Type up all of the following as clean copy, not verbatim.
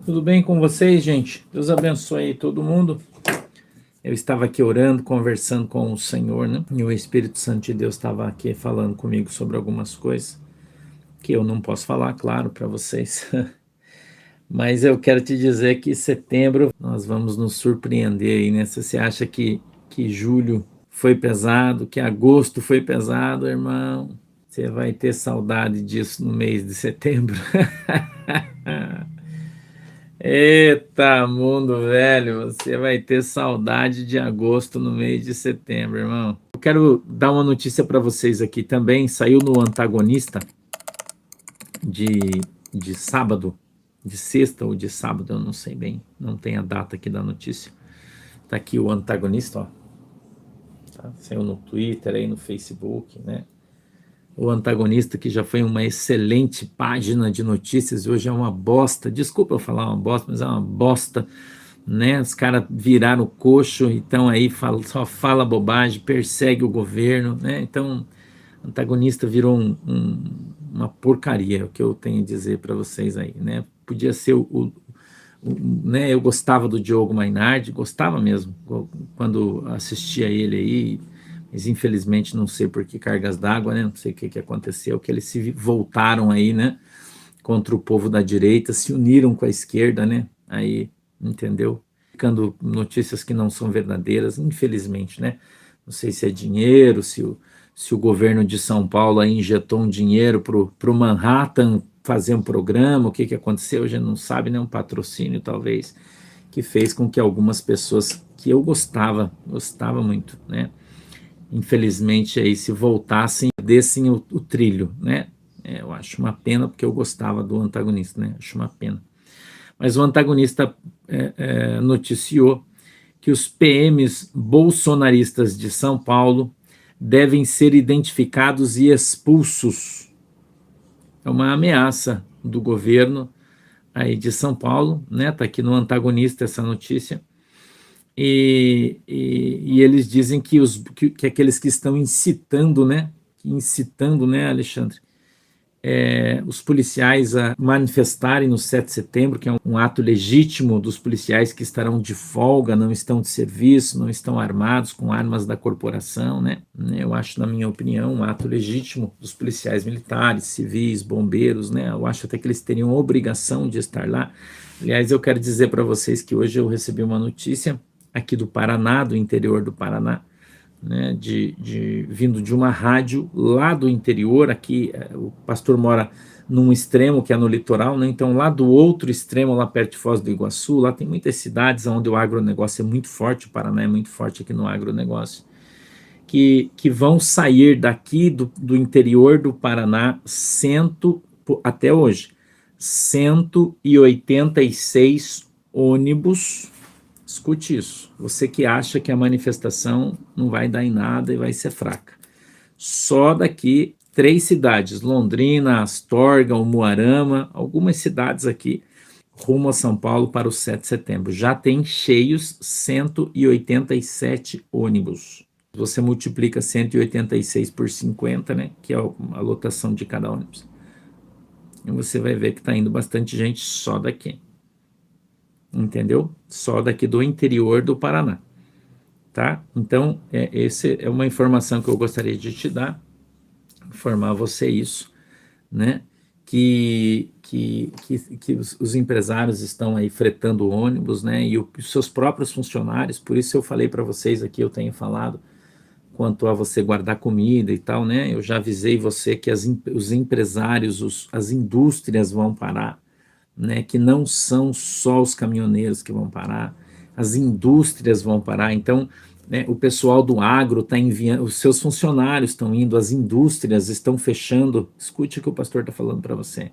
Tudo bem com vocês, gente? Deus abençoe aí todo mundo. Eu estava aqui orando, conversando com o Senhor, né? E o Espírito Santo de Deus estava aqui falando comigo sobre algumas coisas que eu não posso falar, claro, para vocês. Mas eu quero te dizer que setembro nós vamos nos surpreender aí, né? Se você acha que julho foi pesado, que agosto foi pesado, irmão, você vai ter saudade disso no mês de setembro. Eita, mundo velho, você vai ter saudade de agosto no mês de setembro, irmão. Eu quero dar uma notícia para vocês aqui também. Saiu no Antagonista de, de sábado, de sexta ou de sábado, eu não sei bem, não tem a data aqui da notícia. Tá aqui o Antagonista, ó. Tá? Saiu no Twitter, aí no Facebook, né? O Antagonista, que já foi uma excelente página de notícias, hoje é uma bosta. Desculpa eu falar uma bosta, mas é uma bosta, né? Os caras viraram o coxo, então aí só fala bobagem, persegue o governo, né? Então, o Antagonista virou uma porcaria, é o que eu tenho a dizer para vocês aí, né? Podia ser né? Eu gostava do Diogo Mainardi, gostava mesmo, quando assistia ele aí, mas infelizmente não sei por que cargas d'água, né? Não sei o que aconteceu, que eles se voltaram aí, né? Contra o povo da direita, se uniram com a esquerda, né? Aí, entendeu? Ficando notícias que não são verdadeiras, infelizmente, né? Não sei se é dinheiro, se o governo de São Paulo aí injetou um dinheiro para o Manhattan fazer um programa, o que aconteceu, a gente não sabe, né? Um patrocínio talvez, que fez com que algumas pessoas que eu gostava muito, né? Infelizmente aí se voltassem, dessem o trilho, né? Eu acho uma pena, porque eu gostava do Antagonista, né? Acho uma pena. Mas o Antagonista noticiou que os PMs bolsonaristas de São Paulo devem ser identificados e expulsos. É uma ameaça do governo aí de São Paulo, né? Tá aqui no Antagonista essa notícia. E eles dizem que aqueles que estão incitando, né, Alexandre, os policiais a manifestarem no 7 de setembro, que é um ato legítimo dos policiais que estarão de folga, não estão de serviço, não estão armados com armas da corporação, né? Eu acho, na minha opinião, um ato legítimo dos policiais militares, civis, bombeiros, né? Eu acho até que eles teriam a obrigação de estar lá. Aliás, eu quero dizer para vocês que hoje eu recebi uma notícia aqui do Paraná, do interior do Paraná, né, vindo de uma rádio lá do interior. Aqui o pastor mora num extremo que é no litoral, né, então lá do outro extremo, lá perto de Foz do Iguaçu, lá tem muitas cidades onde o agronegócio é muito forte, o Paraná é muito forte aqui no agronegócio, que vão sair daqui do interior do Paraná até hoje, 186 ônibus. Escute isso. Você que acha que a manifestação não vai dar em nada e vai ser fraca. Só daqui 3 cidades, Londrina, Astorga, Umuarama, algumas cidades aqui, rumo a São Paulo para o 7 de setembro. Já tem cheios 187 ônibus. Você multiplica 186 por 50, né, que é a lotação de cada ônibus. E você vai ver que está indo bastante gente só daqui. Entendeu? Só daqui do interior do Paraná, tá? Então, essa é uma informação que eu gostaria de te dar, informar você isso, né? Que os empresários estão aí fretando ônibus, né? E os seus próprios funcionários, por isso eu falei para vocês aqui, eu tenho falado quanto a você guardar comida e tal, né? Eu já avisei você que os empresários, as indústrias vão parar, né, que não são só os caminhoneiros que vão parar, as indústrias vão parar. Então, né, o pessoal do agro está enviando, os seus funcionários estão indo, as indústrias estão fechando. Escute o que o pastor está falando para você.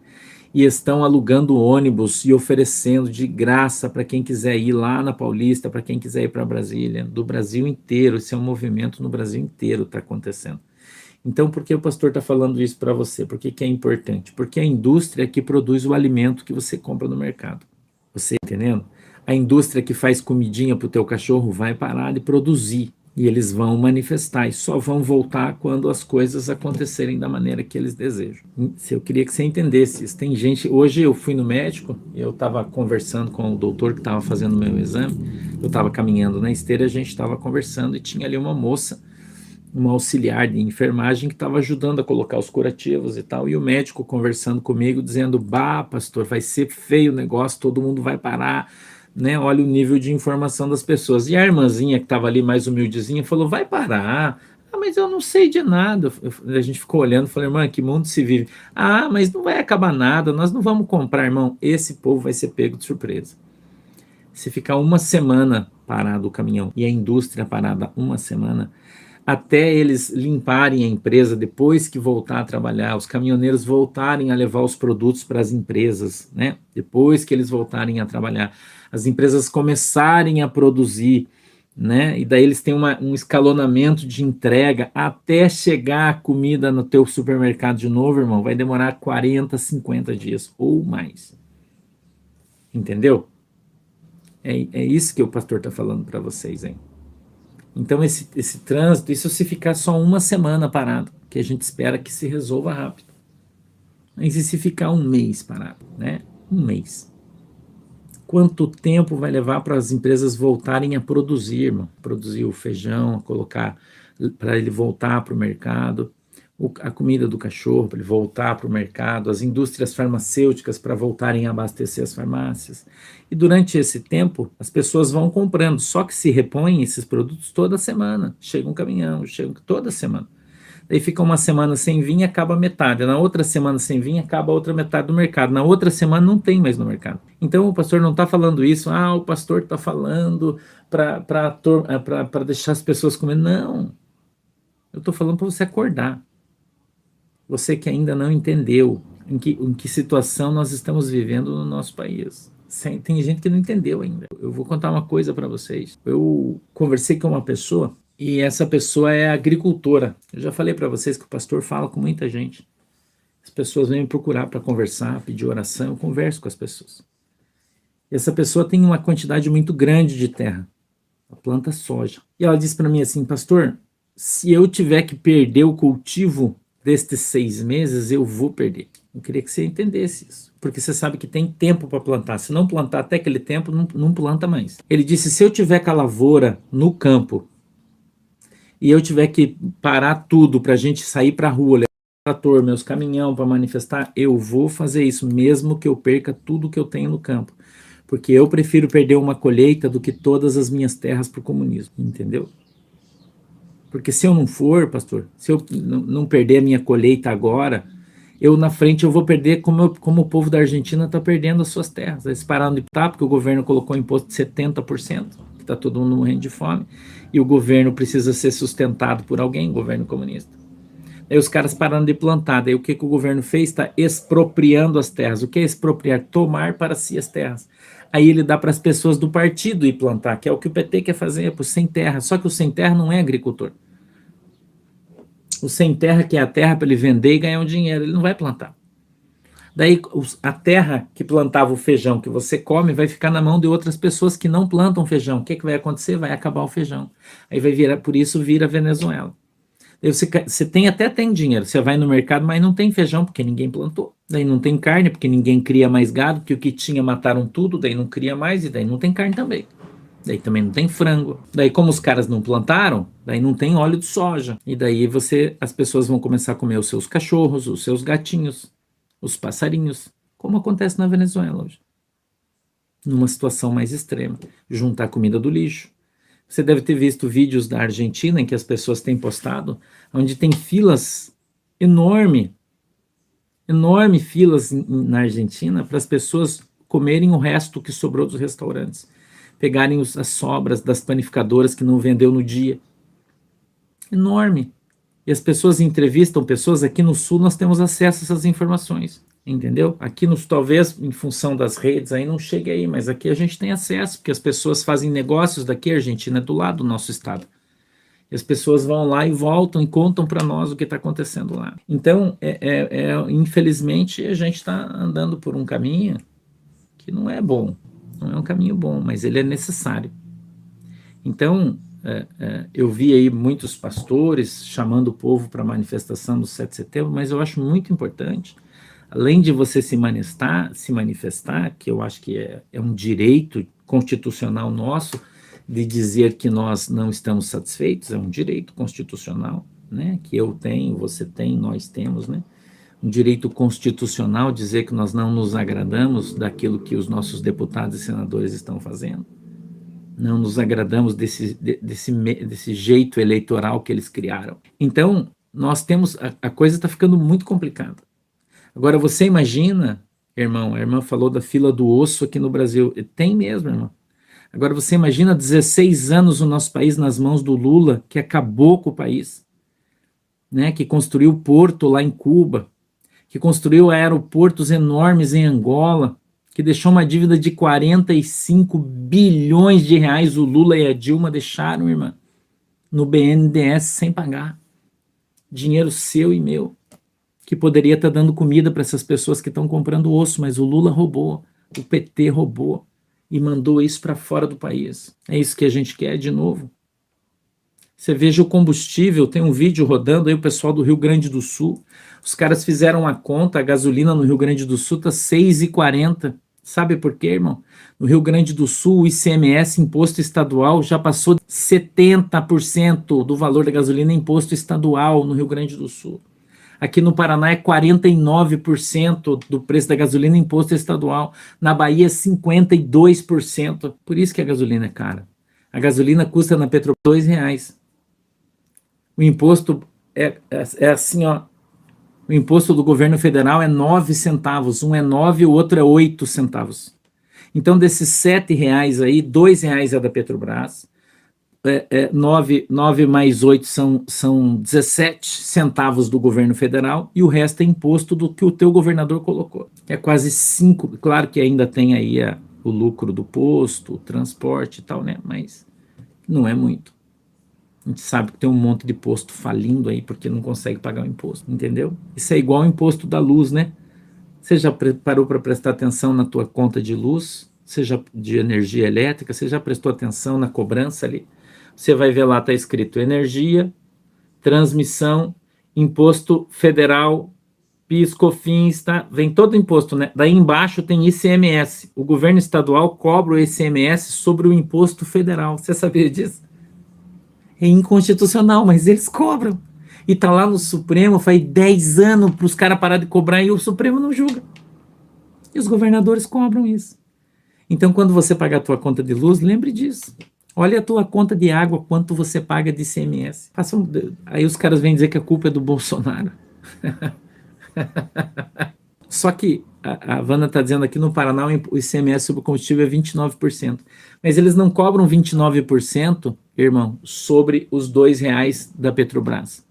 E estão alugando ônibus e oferecendo de graça para quem quiser ir lá na Paulista, para quem quiser ir para Brasília, do Brasil inteiro. Esse é um movimento no Brasil inteiro está acontecendo. Então, por que o pastor está falando isso para você? Por que é importante? Porque a indústria é que produz o alimento que você compra no mercado. Você entendendo? A indústria que faz comidinha para o teu cachorro vai parar de produzir. E eles vão manifestar e só vão voltar quando as coisas acontecerem da maneira que eles desejam. Se eu queria que você entendesse isso. Tem gente. Hoje eu fui no médico e eu estava conversando com o doutor que estava fazendo o meu exame. Eu estava caminhando na esteira, a gente estava conversando e tinha ali uma moça, uma auxiliar de enfermagem que estava ajudando a colocar os curativos e tal. E o médico conversando comigo, dizendo: Bah, pastor, vai ser feio o negócio, todo mundo vai parar, né? Olha o nível de informação das pessoas. E a irmãzinha que estava ali mais humildezinha falou: Vai parar. Ah, mas eu não sei de nada. A gente ficou olhando, falei: Irmã, que mundo se vive? Ah, mas não vai acabar nada, nós não vamos comprar, irmão. Esse povo vai ser pego de surpresa. Se ficar uma semana parado o caminhão e a indústria parada uma semana, até eles limparem a empresa, depois que voltar a trabalhar, os caminhoneiros voltarem a levar os produtos para as empresas, né? Depois que eles voltarem a trabalhar, as empresas começarem a produzir, né? E daí eles têm um escalonamento de entrega até chegar a comida no teu supermercado de novo, irmão, vai demorar 40, 50 dias ou mais. Entendeu? É isso que o pastor está falando para vocês, hein? Então, esse trânsito, isso se ficar só uma semana parado, que a gente espera que se resolva rápido. Mas e se ficar um mês parado, né? Um mês. Quanto tempo vai levar para as empresas voltarem a produzir, irmão? Produzir o feijão, colocar para ele voltar para o mercado, a comida do cachorro para ele voltar para o mercado, as indústrias farmacêuticas para voltarem a abastecer as farmácias. E durante esse tempo, as pessoas vão comprando, só que se repõem esses produtos toda semana. Chega um caminhão, chega toda semana. Daí fica uma semana sem vir, acaba metade. Na outra semana sem vir, acaba a outra metade do mercado. Na outra semana não tem mais no mercado. Então o pastor não está falando isso, o pastor está falando para deixar as pessoas comer. Não. Eu estou falando para você acordar. Você que ainda não entendeu em que situação nós estamos vivendo no nosso país. Tem gente que não entendeu ainda. Eu vou contar uma coisa para vocês. Eu conversei com uma pessoa e essa pessoa é agricultora. Eu já falei para vocês que o pastor fala com muita gente. As pessoas vêm me procurar para conversar, pedir oração, eu converso com as pessoas. E essa pessoa tem uma quantidade muito grande de terra. Ela planta soja. E ela disse para mim assim: Pastor, se eu tiver que perder o cultivo destes 6 meses, eu vou perder. Eu queria que você entendesse isso, porque você sabe que tem tempo para plantar. Se não plantar até aquele tempo, não planta mais. Ele disse: se eu tiver com a lavoura no campo e eu tiver que parar tudo para a gente sair para a rua, levar o trator, meus caminhão para manifestar, eu vou fazer isso, mesmo que eu perca tudo que eu tenho no campo. Porque eu prefiro perder uma colheita do que todas as minhas terras para o comunismo, entendeu? Porque se eu não for, pastor, se eu não perder a minha colheita agora, eu na frente eu vou perder como o povo da Argentina está perdendo as suas terras. Eles pararam de plantar porque o governo colocou imposto de 70%, que está todo mundo morrendo de fome, e o governo precisa ser sustentado por alguém, o governo comunista. Aí os caras pararam de plantar, daí o que o governo fez? Está expropriando as terras. O que é expropriar? Tomar para si as terras. Aí ele dá para as pessoas do partido ir plantar, que é o que o PT quer fazer, para o sem terra. Só que o sem terra não é agricultor. O sem terra quer a terra para ele vender e ganhar um dinheiro, ele não vai plantar. Daí a terra que plantava o feijão que você come vai ficar na mão de outras pessoas que não plantam feijão. O que vai acontecer? Vai acabar o feijão. Aí vai virar, por isso vira Venezuela. Daí você tem dinheiro, você vai no mercado, mas não tem feijão porque ninguém plantou. Daí não tem carne porque ninguém cria mais gado, porque o que tinha mataram tudo, daí não cria mais e daí não tem carne também. Daí também não tem frango. Daí como os caras não plantaram, daí não tem óleo de soja. E daí as pessoas vão começar a comer os seus cachorros, os seus gatinhos, os passarinhos, como acontece na Venezuela hoje. Numa situação mais extrema, juntar comida do lixo. Você deve ter visto vídeos da Argentina em que as pessoas têm postado, onde tem filas enorme filas na Argentina para as pessoas comerem o resto que sobrou dos restaurantes, pegarem as sobras das panificadoras que não vendeu no dia. Enorme. E as pessoas entrevistam pessoas. Aqui no Sul nós temos acesso a essas informações, entendeu? Aqui talvez em função das redes aí não chegue aí, mas aqui a gente tem acesso, porque as pessoas fazem negócios daqui. A Argentina é do lado do nosso estado. E as pessoas vão lá e voltam e contam para nós o que está acontecendo lá. Então, infelizmente, a gente está andando por um caminho que não é bom. Não é um caminho bom, mas ele é necessário. Então, eu vi aí muitos pastores chamando o povo para a manifestação do 7 de setembro, mas eu acho muito importante, além de você se manifestar, que eu acho que é um direito constitucional nosso, de dizer que nós não estamos satisfeitos, é um direito constitucional, né, que eu tenho, você tem, nós temos, né, um direito constitucional dizer que nós não nos agradamos daquilo que os nossos deputados e senadores estão fazendo, não nos agradamos desse jeito eleitoral que eles criaram. Então, nós temos, a coisa está ficando muito complicada. Agora, você imagina, irmão, a irmã falou da fila do osso aqui no Brasil, tem mesmo, irmão. Agora, você imagina 16 anos o nosso país nas mãos do Lula, que acabou com o país, né, que construiu o porto lá em Cuba, que construiu aeroportos enormes em Angola, que deixou uma dívida de 45 bilhões de reais, o Lula e a Dilma deixaram, irmã, no BNDES sem pagar. Dinheiro seu e meu, que poderia estar dando comida para essas pessoas que estão comprando osso, mas o Lula roubou, o PT roubou e mandou isso para fora do país. É isso que a gente quer de novo. Você veja o combustível, tem um vídeo rodando aí, o pessoal do Rio Grande do Sul, os caras fizeram a conta, a gasolina no Rio Grande do Sul está R$ 6,40. Sabe por quê, irmão? No Rio Grande do Sul, o ICMS, imposto estadual, já passou de 70% do valor da gasolina em imposto estadual no Rio Grande do Sul. Aqui no Paraná é 49% do preço da gasolina imposto estadual. Na Bahia, 52%. Por isso que a gasolina é cara. A gasolina custa na Petrobras R$ 2. O imposto é assim, ó. O imposto do governo federal é 9 centavos. Um é 9, o outro é 8 centavos. Então, desses R$ 7 aí, R$ 2 é da Petrobras. 9 mais 8 são 17 centavos do governo federal e o resto é imposto do que o teu governador colocou. É quase 5, claro que ainda tem aí o lucro do posto, o transporte e tal, né? Mas não é muito. A gente sabe que tem um monte de posto falindo aí porque não consegue pagar o imposto, entendeu? Isso é igual ao imposto da luz, né? Você já parou para prestar atenção na tua conta de luz, seja de energia elétrica, você já prestou atenção na cobrança ali? Você vai ver lá, está escrito energia, transmissão, imposto federal, PIS, COFINS, tá? Vem todo o imposto, né? Daí embaixo tem ICMS. O governo estadual cobra o ICMS sobre o imposto federal. Você sabia disso? É inconstitucional, mas eles cobram. E tá lá no Supremo, faz 10 anos para os caras parar de cobrar e o Supremo não julga. E os governadores cobram isso. Então, quando você pagar a tua conta de luz, lembre disso. Olha a tua conta de água, quanto você paga de ICMS. Aí os caras vêm dizer que a culpa é do Bolsonaro. Só que a Wanda está dizendo aqui no Paraná o ICMS sobre o combustível é 29%. Mas eles não cobram 29%, irmão, sobre os R$ 2 da Petrobras.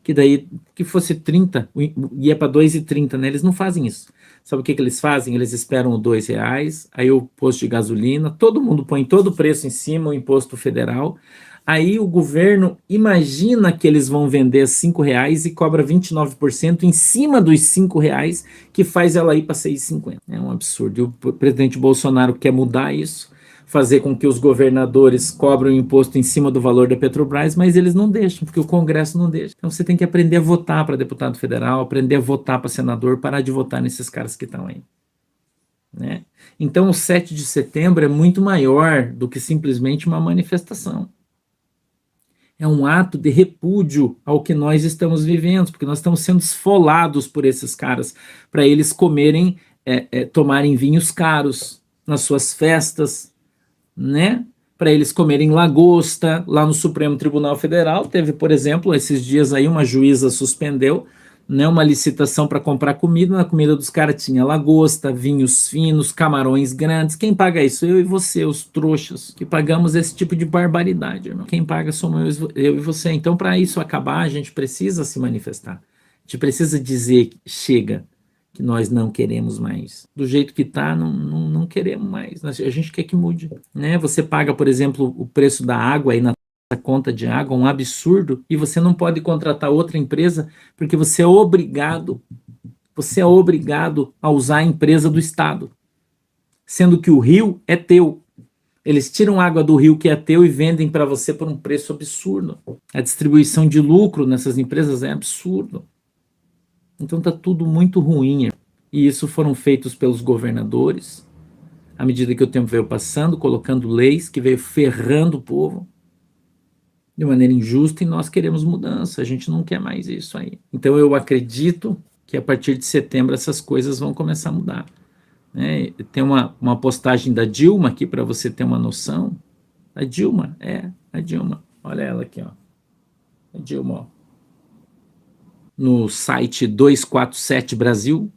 Que daí, que fosse 30, ia para 2,30, né? Eles não fazem isso. Sabe o que eles fazem? Eles esperam o R$ 2, aí o posto de gasolina, todo mundo põe todo o preço em cima, o imposto federal. Aí o governo imagina que eles vão vender R$ 5 e cobra 29% em cima dos R$ 5, que faz ela ir para 6,50. É um absurdo. E o presidente Bolsonaro quer mudar isso, fazer com que os governadores cobrem o imposto em cima do valor da Petrobras, mas eles não deixam, porque o Congresso não deixa. Então você tem que aprender a votar para deputado federal, aprender a votar para senador, parar de votar nesses caras que estão aí. Né? Então o 7 de setembro é muito maior do que simplesmente uma manifestação. É um ato de repúdio ao que nós estamos vivendo, porque nós estamos sendo esfolados por esses caras, para eles comerem, tomarem vinhos caros nas suas festas, né? Para eles comerem lagosta. Lá no Supremo Tribunal Federal teve, por exemplo, esses dias aí uma juíza suspendeu, né, uma licitação para comprar comida. Na comida dos caras tinha lagosta, vinhos finos, camarões grandes. Quem paga isso? Eu e você, os trouxas, que pagamos esse tipo de barbaridade, irmão. Quem paga somos eu e você. Então, para isso acabar, a gente precisa se manifestar. A gente precisa dizer, chega, que nós não queremos mais. Do jeito que está, não queremos mais. A gente quer que mude. Né? Você paga, por exemplo, o preço da água aí na conta de água, um absurdo, e você não pode contratar outra empresa porque você é obrigado a usar a empresa do Estado, sendo que o rio é teu. Eles tiram água do rio que é teu e vendem para você por um preço absurdo. A distribuição de lucro nessas empresas é absurdo. Então está tudo muito ruim. E isso foram feitos pelos governadores, à medida que o tempo veio passando, colocando leis que veio ferrando o povo de maneira injusta, e nós queremos mudança, a gente não quer mais isso aí. Então eu acredito que a partir de setembro essas coisas vão começar a mudar. Tem uma postagem da Dilma aqui para você ter uma noção. A Dilma, olha ela aqui, ó. A Dilma, ó. No site 247 Brasil,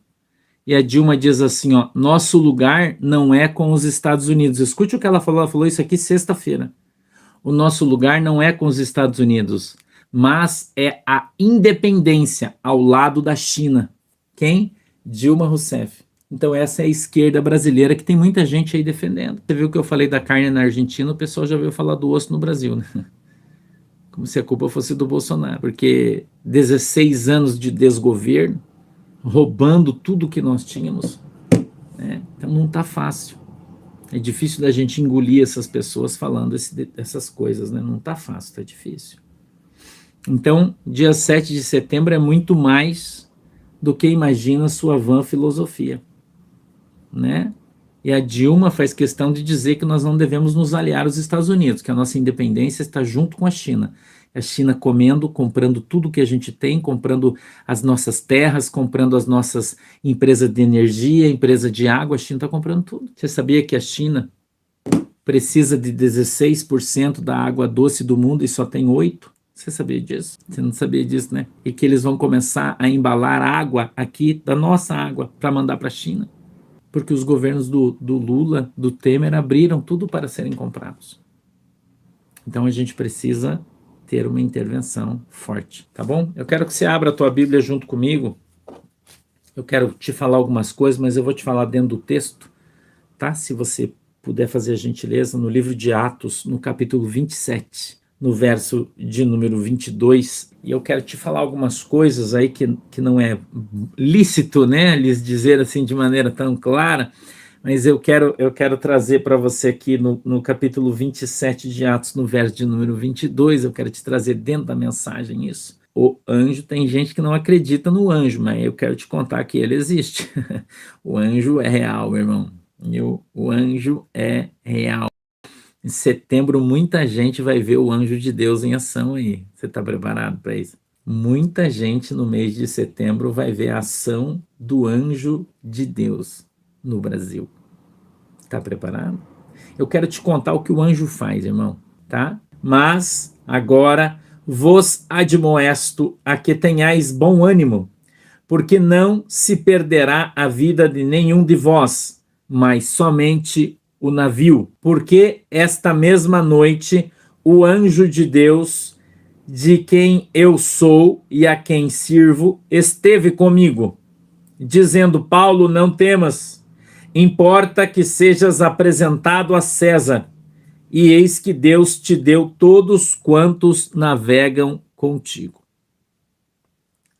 e a Dilma diz assim, ó, nosso lugar não é com os Estados Unidos. Escute o que ela falou isso aqui sexta-feira. O nosso lugar não é com os Estados Unidos, mas é a independência ao lado da China. Quem? Dilma Rousseff. Então essa é a esquerda brasileira que tem muita gente aí defendendo. Você viu que eu falei da carne na Argentina, o pessoal já veio falar do osso no Brasil, né? Como se a culpa fosse do Bolsonaro, porque 16 anos de desgoverno, roubando tudo que nós tínhamos, né? Então não está fácil. É difícil da gente engolir essas pessoas falando essas coisas, né? Não está fácil, está difícil. Então, dia 7 de setembro é muito mais do que imagina sua vã filosofia, né? E a Dilma faz questão de dizer que nós não devemos nos aliar aos Estados Unidos, que a nossa independência está junto com a China. A China comendo, comprando tudo que a gente tem, comprando as nossas terras, comprando as nossas empresas de energia, empresa de água, a China está comprando tudo. Você sabia que a China precisa de 16% da água doce do mundo e só tem 8%? Você sabia disso? Você não sabia disso, né? E que eles vão começar a embalar água aqui, da nossa água, para mandar para a China. Porque os governos do Lula, do Temer, abriram tudo para serem comprados. Então a gente precisa ter uma intervenção forte, tá bom? Eu quero que você abra a tua Bíblia junto comigo. Eu quero te falar algumas coisas, mas eu vou te falar dentro do texto, tá? Se você puder fazer a gentileza, no livro de Atos, no capítulo 27, no verso de número 22, e eu quero te falar algumas coisas aí que não é lícito, né, lhes dizer assim de maneira tão clara, mas eu quero trazer para você aqui no capítulo 27 de Atos, no verso de número 22, eu quero te trazer dentro da mensagem isso. O anjo, tem gente que não acredita no anjo, mas eu quero te contar que ele existe. O anjo é real, meu irmão. O anjo é real. Em setembro, muita gente vai ver o anjo de Deus em ação aí. Você está preparado para isso? Muita gente no mês de setembro vai ver a ação do anjo de Deus no Brasil. Está preparado? Eu quero te contar o que o anjo faz, irmão, tá? Mas agora vos admoesto a que tenhais bom ânimo, porque não se perderá a vida de nenhum de vós, mas somente o navio, porque esta mesma noite o anjo de Deus, de quem eu sou e a quem sirvo, esteve comigo, dizendo: Paulo, não temas, importa que sejas apresentado a César, e eis que Deus te deu todos quantos navegam contigo.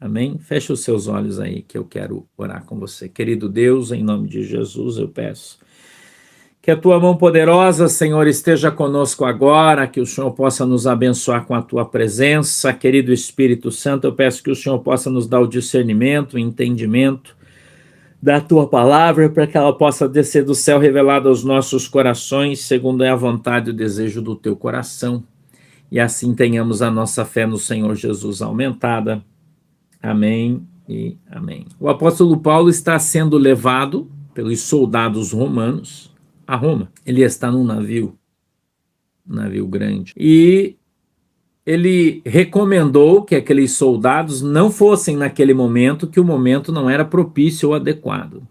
Amém? Fecha os seus olhos aí que eu quero orar com você. Querido Deus, em nome de Jesus eu peço que a tua mão poderosa, Senhor, esteja conosco agora, que o Senhor possa nos abençoar com a tua presença. Querido Espírito Santo, eu peço que o Senhor possa nos dar o discernimento, o entendimento da tua palavra, para que ela possa descer do céu revelada aos nossos corações, segundo é a vontade e o desejo do teu coração. E assim tenhamos a nossa fé no Senhor Jesus aumentada. Amém e amém. O apóstolo Paulo está sendo levado pelos soldados romanos a Roma. Ele está num navio grande. E ele recomendou que aqueles soldados não fossem naquele momento, que o momento não era propício ou adequado.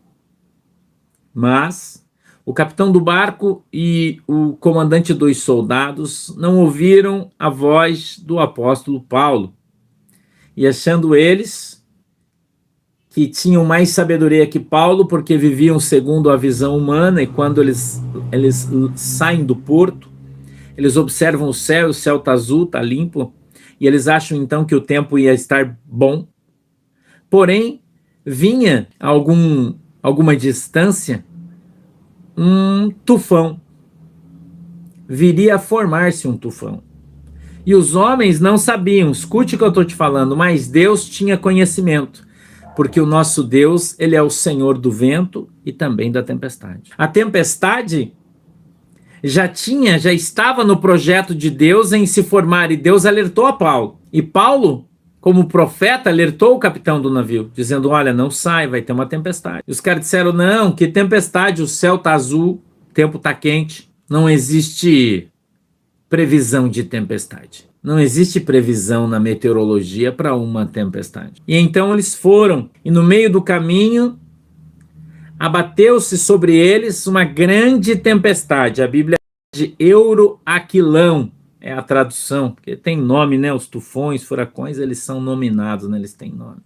Mas o capitão do barco e o comandante dos soldados não ouviram a voz do apóstolo Paulo. E achando eles que tinham mais sabedoria que Paulo, porque viviam segundo a visão humana, e quando eles saem do porto, eles observam o céu está azul, está limpo, e eles acham então que o tempo ia estar bom. Porém, vinha a alguma distância um tufão. viria a formar-se um tufão. E os homens não sabiam, escute o que eu estou te falando, mas Deus tinha conhecimento, porque o nosso Deus, ele é o Senhor do vento e também da tempestade. A tempestade já estava no projeto de Deus em se formar, e Deus alertou a Paulo. E Paulo, como profeta, alertou o capitão do navio, dizendo, olha, não sai, vai ter uma tempestade. E os caras disseram, não, que tempestade, o céu está azul, o tempo está quente, não existe previsão de tempestade. Não existe previsão na meteorologia para uma tempestade. E então eles foram, e no meio do caminho, abateu-se sobre eles uma grande tempestade. A Bíblia de Euroaquilão é a tradução, porque tem nome, né? Os tufões, furacões, eles são nominados, né? Eles têm nome.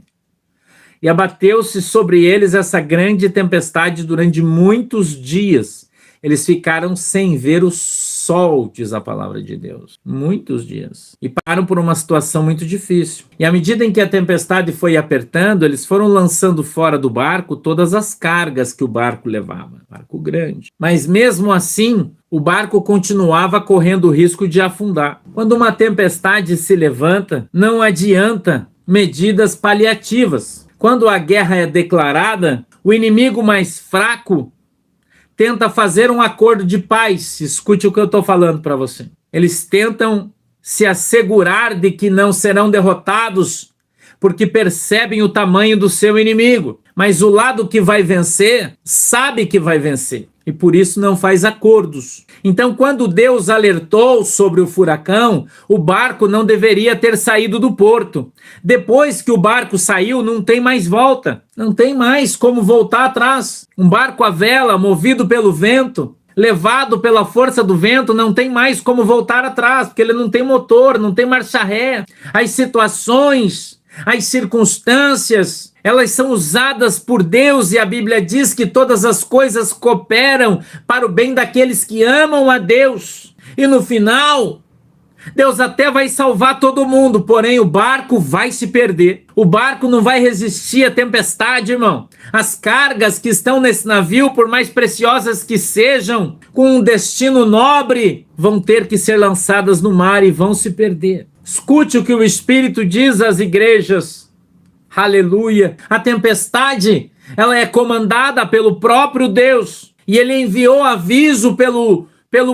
E abateu-se sobre eles essa grande tempestade durante muitos dias. Eles ficaram sem ver o sol, diz a palavra de Deus. Muitos dias. E pararam por uma situação muito difícil. E à medida em que a tempestade foi apertando, eles foram lançando fora do barco todas as cargas que o barco levava. Barco grande. Mas mesmo assim, o barco continuava correndo o risco de afundar. Quando uma tempestade se levanta, não adianta medidas paliativas. Quando a guerra é declarada, o inimigo mais fraco tenta fazer um acordo de paz. Escute o que eu estou falando para você. Eles tentam se assegurar de que não serão derrotados, porque percebem o tamanho do seu inimigo. Mas o lado que vai vencer, sabe que vai vencer. E por isso não faz acordos. Então, quando Deus alertou sobre o furacão, o barco não deveria ter saído do porto. Depois que o barco saiu, não tem mais volta. Não tem mais como voltar atrás. Um barco à vela, movido pelo vento, levado pela força do vento, não tem mais como voltar atrás, porque ele não tem motor, não tem marcha ré. As situações, as circunstâncias, elas são usadas por Deus, e a Bíblia diz que todas as coisas cooperam para o bem daqueles que amam a Deus. E no final, Deus até vai salvar todo mundo, porém o barco vai se perder. O barco não vai resistir à tempestade, irmão. As cargas que estão nesse navio, por mais preciosas que sejam, com um destino nobre, vão ter que ser lançadas no mar e vão se perder. Escute o que o Espírito diz às igrejas. Aleluia! A tempestade, ela é comandada pelo próprio Deus, e ele enviou aviso pelo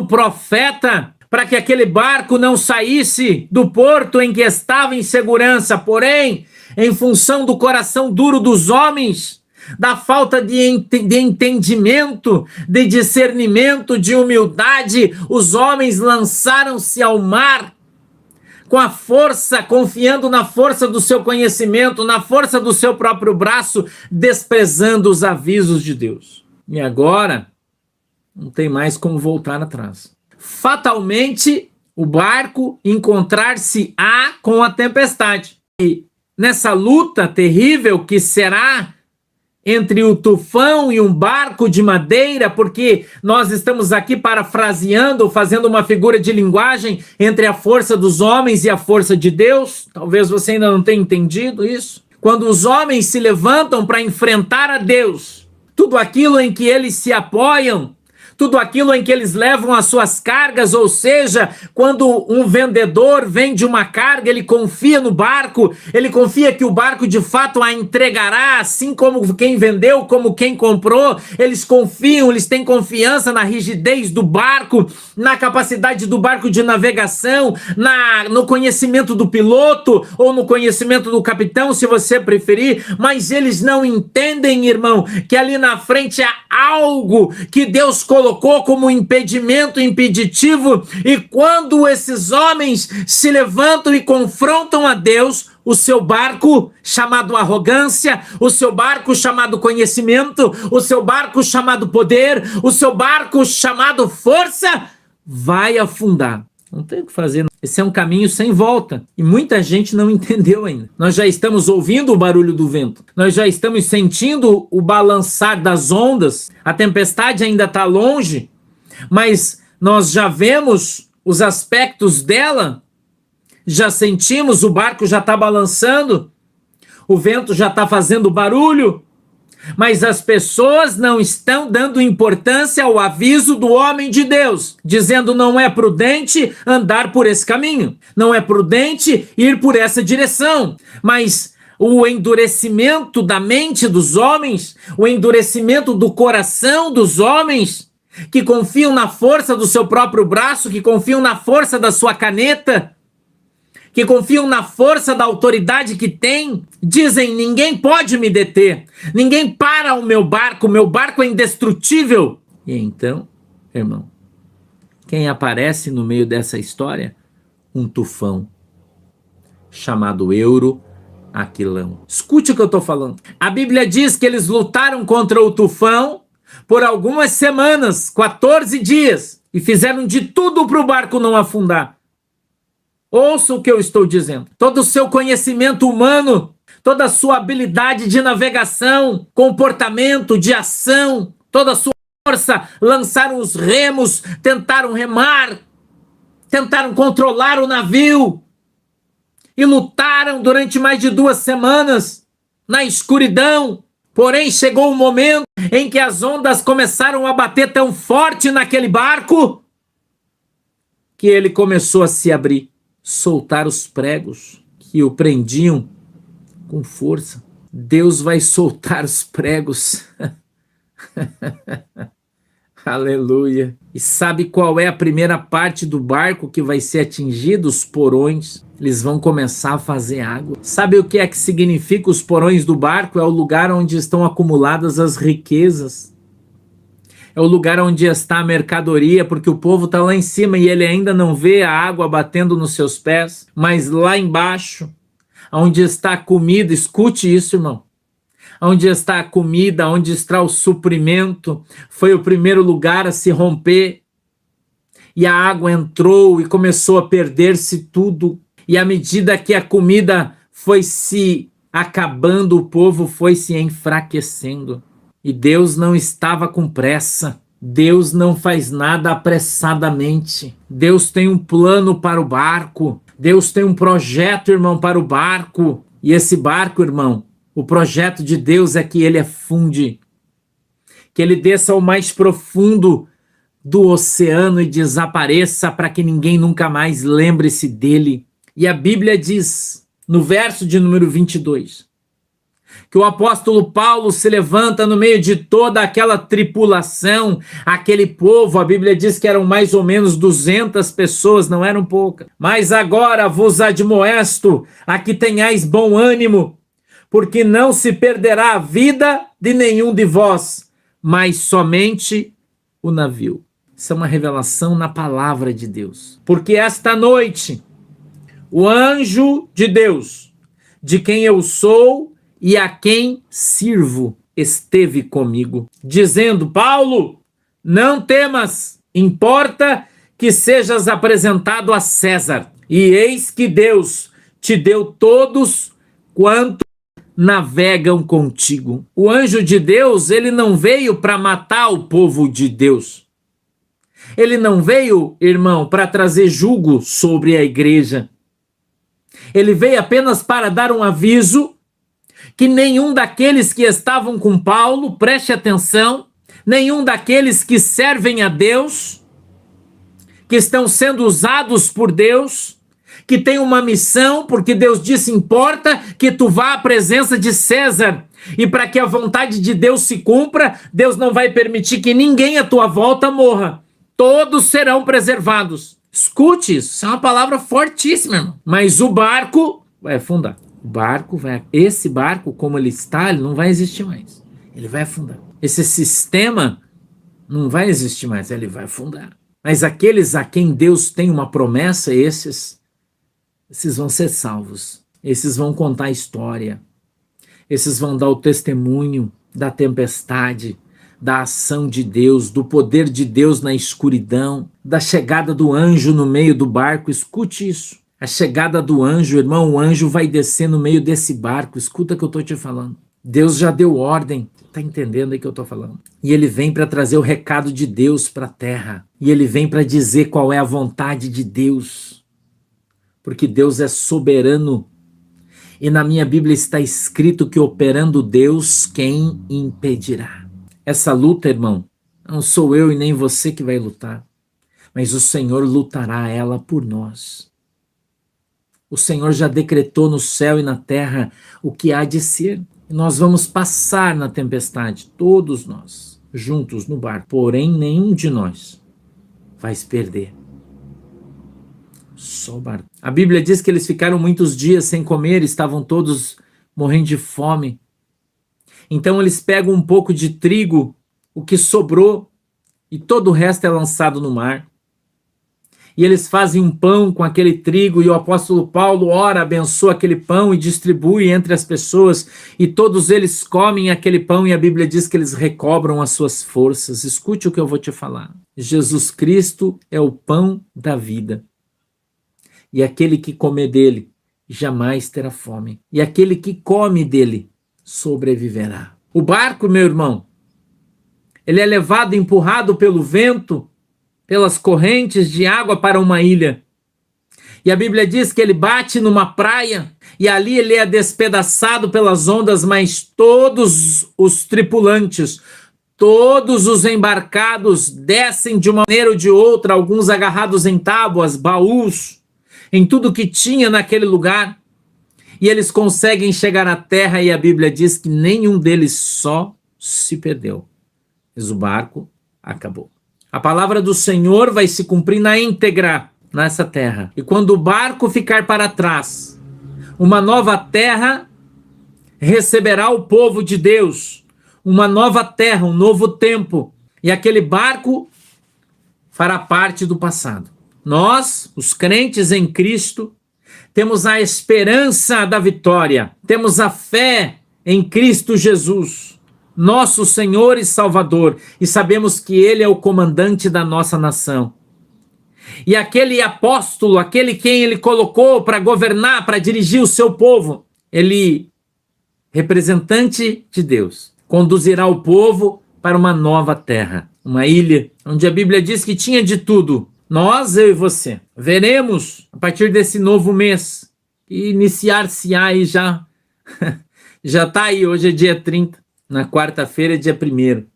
profeta para que aquele barco não saísse do porto em que estava em segurança. Porém, em função do coração duro dos homens, da falta de entendimento, de discernimento, de humildade, os homens lançaram-se ao mar com a força, confiando na força do seu conhecimento, na força do seu próprio braço, desprezando os avisos de Deus. E agora, não tem mais como voltar atrás. Fatalmente, o barco encontrar-se-á com a tempestade. E nessa luta terrível que será entre o tufão e um barco de madeira, porque nós estamos aqui parafraseando, fazendo uma figura de linguagem entre a força dos homens e a força de Deus. Talvez você ainda não tenha entendido isso. Quando os homens se levantam para enfrentar a Deus, tudo aquilo em que eles se apoiam, tudo aquilo em que eles levam as suas cargas, ou seja, quando um vendedor vende uma carga, ele confia no barco, ele confia que o barco de fato a entregará, assim como quem vendeu, como quem comprou. Eles confiam, eles têm confiança na rigidez do barco, na capacidade do barco de navegação, no conhecimento do piloto, ou no conhecimento do capitão, se você preferir, mas eles não entendem, irmão, que ali na frente há algo que Deus colocou como impedimento, impeditivo, e quando esses homens se levantam e confrontam a Deus, o seu barco chamado arrogância, o seu barco chamado conhecimento, o seu barco chamado poder, o seu barco chamado força, vai afundar. Não tem o que fazer. Esse é um caminho sem volta. E muita gente não entendeu ainda. Nós já estamos ouvindo o barulho do vento. Nós já estamos sentindo o balançar das ondas. A tempestade ainda está longe, mas nós já vemos os aspectos dela. Já sentimos, o barco já está balançando. O vento já está fazendo barulho. Mas as pessoas não estão dando importância ao aviso do homem de Deus, dizendo não é prudente andar por esse caminho, não é prudente ir por essa direção. Mas o endurecimento da mente dos homens, o endurecimento do coração dos homens, que confiam na força do seu próprio braço, que confiam na força da sua caneta, que confiam na força da autoridade que tem, dizem, ninguém pode me deter, ninguém para o meu barco é indestrutível. E então, irmão, quem aparece no meio dessa história? Um tufão, chamado Euroaquilão. Escute o que eu estou falando. A Bíblia diz que eles lutaram contra o tufão por algumas semanas, 14 dias, e fizeram de tudo para o barco não afundar. Ouça o que eu estou dizendo. Todo o seu conhecimento humano, toda a sua habilidade de navegação, comportamento, de ação, toda a sua força, lançaram os remos, tentaram remar, tentaram controlar o navio e lutaram durante mais de 2 semanas na escuridão. Porém, chegou o momento em que as ondas começaram a bater tão forte naquele barco que ele começou a se abrir. Soltar os pregos que o prendiam com força. Deus vai soltar os pregos. Aleluia. E sabe qual é a primeira parte do barco que vai ser atingida? Os porões. Eles vão começar a fazer água. Sabe o que é que significa os porões do barco? É o lugar onde estão acumuladas as riquezas. É o lugar onde está a mercadoria, porque o povo está lá em cima e ele ainda não vê a água batendo nos seus pés. Mas lá embaixo, onde está a comida, escute isso, irmão. Onde está a comida, onde está o suprimento, foi o primeiro lugar a se romper. E a água entrou e começou a perder-se tudo. E à medida que a comida foi se acabando, o povo foi se enfraquecendo. E Deus não estava com pressa. Deus não faz nada apressadamente. Deus tem um plano para o barco. Deus tem um projeto, irmão, para o barco. E esse barco, irmão, o projeto de Deus é que ele afunde. Que ele desça ao mais profundo do oceano e desapareça para que ninguém nunca mais lembre-se dele. E a Bíblia diz, no verso de número 22, que o apóstolo Paulo se levanta no meio de toda aquela tripulação, aquele povo. A Bíblia diz que eram mais ou menos 200 pessoas, não eram poucas. Mas agora vos admoesto a que tenhais bom ânimo, porque não se perderá a vida de nenhum de vós, mas somente o navio. Isso é uma revelação na palavra de Deus. Porque esta noite, o anjo de Deus, de quem eu sou e a quem sirvo, esteve comigo, dizendo, Paulo, não temas, importa que sejas apresentado a César. E eis que Deus te deu todos quanto navegam contigo. O anjo de Deus, ele não veio para matar o povo de Deus. Ele não veio, irmão, para trazer jugo sobre a igreja. Ele veio apenas para dar um aviso que nenhum daqueles que estavam com Paulo, preste atenção, nenhum daqueles que servem a Deus, que estão sendo usados por Deus, que tem uma missão, porque Deus disse, importa que tu vá à presença de César, e para que a vontade de Deus se cumpra, Deus não vai permitir que ninguém à tua volta morra, todos serão preservados. Escute isso, isso é uma palavra fortíssima, irmão. Mas o barco vai afundar. Esse barco, como ele está, ele não vai existir mais. Ele vai afundar. Esse sistema não vai existir mais, ele vai afundar. Mas aqueles a quem Deus tem uma promessa, esses vão ser salvos. Esses vão contar a história. Esses vão dar o testemunho da tempestade, da ação de Deus, do poder de Deus na escuridão, da chegada do anjo no meio do barco. Escute isso. A chegada do anjo, irmão, o anjo vai descer no meio desse barco. Escuta o que eu estou te falando. Deus já deu ordem. Está entendendo aí o que eu estou falando? E ele vem para trazer o recado de Deus para a terra. E ele vem para dizer qual é a vontade de Deus. Porque Deus é soberano. E na minha Bíblia está escrito que operando Deus, quem impedirá? Essa luta, irmão, não sou eu e nem você que vai lutar, mas o Senhor lutará ela por nós. O Senhor já decretou no céu e na terra o que há de ser. Nós vamos passar na tempestade, todos nós, juntos no barco. Porém, nenhum de nós vai se perder. Só o barco. A Bíblia diz que eles ficaram muitos dias sem comer, estavam todos morrendo de fome. Então eles pegam um pouco de trigo, o que sobrou, e todo o resto é lançado no mar. E eles fazem um pão com aquele trigo, e o apóstolo Paulo ora, abençoa aquele pão e distribui entre as pessoas, e todos eles comem aquele pão, e a Bíblia diz que eles recobram as suas forças. Escute o que eu vou te falar. Jesus Cristo é o pão da vida. E aquele que comer dele jamais terá fome. E aquele que come dele sobreviverá. O barco, meu irmão, ele é levado, empurrado pelo vento, pelas correntes de água para uma ilha. E a Bíblia diz que ele bate numa praia e ali ele é despedaçado pelas ondas, mas todos os tripulantes, todos os embarcados descem de uma maneira ou de outra, alguns agarrados em tábuas, baús, em tudo que tinha naquele lugar, e eles conseguem chegar à terra, e a Bíblia diz que nenhum deles só se perdeu, mas o barco acabou. A palavra do Senhor vai se cumprir na íntegra nessa terra, e quando o barco ficar para trás, uma nova terra receberá o povo de Deus, uma nova terra, um novo tempo, e aquele barco fará parte do passado. Nós, os crentes em Cristo, temos a esperança da vitória, temos a fé em Cristo Jesus, nosso Senhor e Salvador, e sabemos que Ele é o comandante da nossa nação. E aquele apóstolo, aquele quem Ele colocou para governar, para dirigir o seu povo, ele, representante de Deus, conduzirá o povo para uma nova terra, uma ilha, onde a Bíblia diz que tinha de tudo. Nós, eu e você, veremos a partir desse novo mês, que iniciar-se-á aí já, já está aí, hoje é dia 30, na quarta-feira é dia 1º.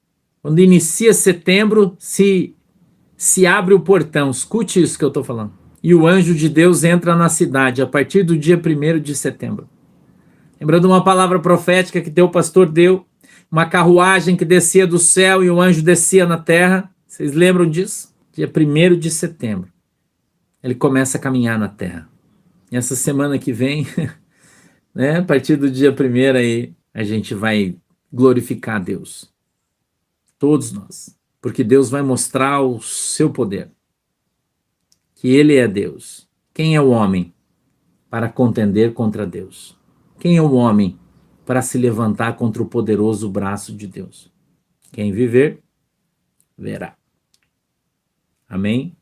Quando inicia setembro, se abre o portão, escute isso que eu estou falando. E o anjo de Deus entra na cidade a partir do dia 1º de setembro. Lembrando uma palavra profética que o pastor deu, uma carruagem que descia do céu e o anjo descia na terra. Vocês lembram disso? Dia 1º de setembro, ele começa a caminhar na terra. E essa semana que vem, né, a partir do dia 1º aí, a gente vai glorificar a Deus. Todos nós. Porque Deus vai mostrar o seu poder. Que Ele é Deus. Quem é o homem para contender contra Deus? Quem é o homem para se levantar contra o poderoso braço de Deus? Quem viver, verá. Amém?